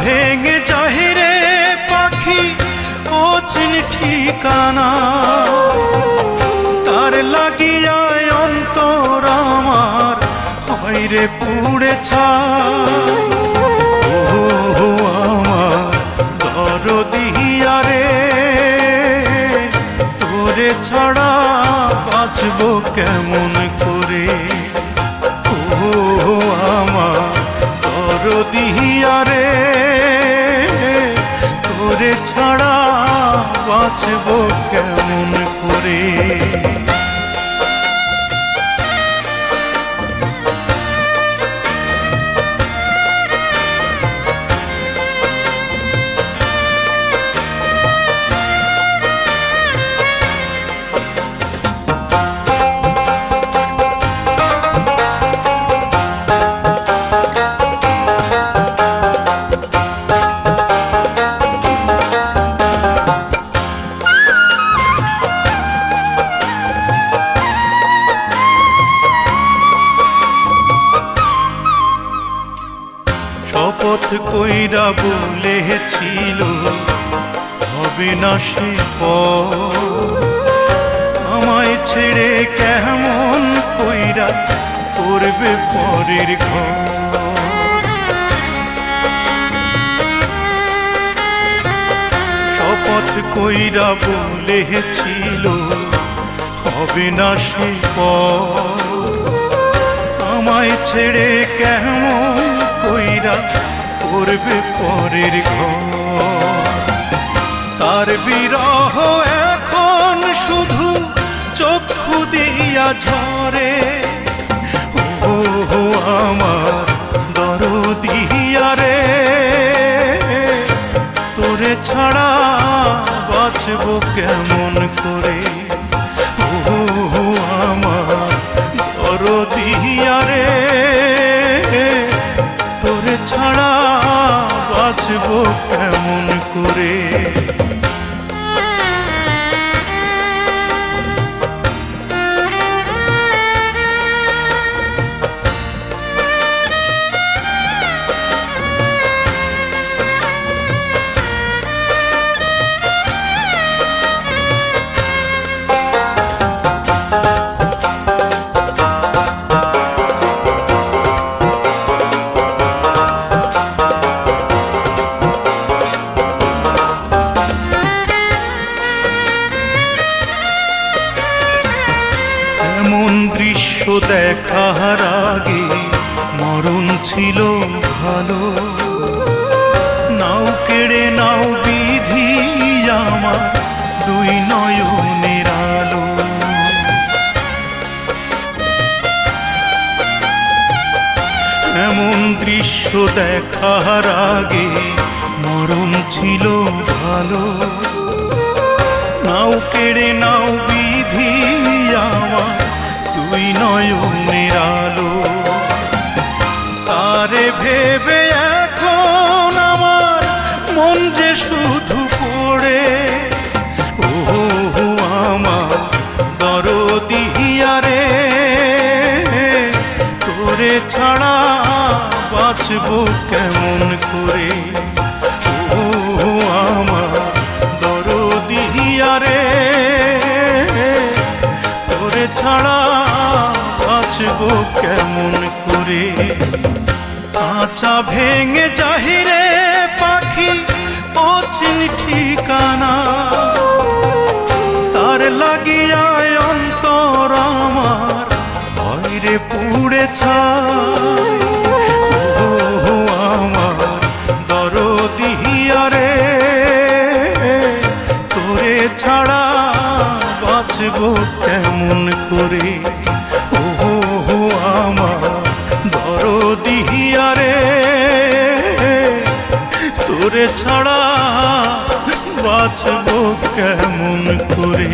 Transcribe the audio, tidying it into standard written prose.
ভেঙে যাহিরে পাখি অচিন ঠিকানা, তার লাগিয়ায় অন্তর আমার হইরে পুড়ে ছাই। ও আমার দরদিয়া রে, তোরে ছাড়া বাঁচবো কেমন করে। ও আমার দরদিয়া রে, তোরে ছাড়া বাঁচবো কেমন করে। শপথ কইরা বলেছিল হবে না সে আমায় ছেড়ে কেমন কইরা করবে পরের ঘর। শপথ কইরা বলেছিল হবে না সে আমায় ছেড়ে কেমন কইরা করবে পরের ঘর। তার বিরহ এখন শুধু চক্ষু দিয়া ঝরে। ও আমার দরদিয়া রে, তোরে ছাড়া বাঁচবো কেমন করে। ও আমার দরদিয়া রে, তোরে ছাড়া বাঁচবো কেমন করে। এমন দৃশ্য দেখার আগে মরণ ছিল ভালো। নাও কেড়ে নাও বিধি আমার দুই নয়নের আলো। এমন দৃশ্য দেখার আগে মরণ ছিল ভালো। নাও কেড়ে নাও বিধি আমার দুই নয়নের আলো। তারে ভেবে এখন আমার মন যে শুধু পড়ে। ও আমার দরদিয়া রে, তোরে ছাড়া বাঁচবো কেমন করে। ও আমার দরদিয়া রে, তোরে ছাড়া বাঁচবো কেমন করে। আঁচা ভেঙে যাহিরে পাখি অচিন ঠিকানা, তার লাগিয়ায় অন্তর আমার হইরে পুড়ে ছাই। ও বাঁচবো কেমন করে। ও আমার দরদিয়া রে, তোরে ছাড়া বাঁচবো কেমন করে।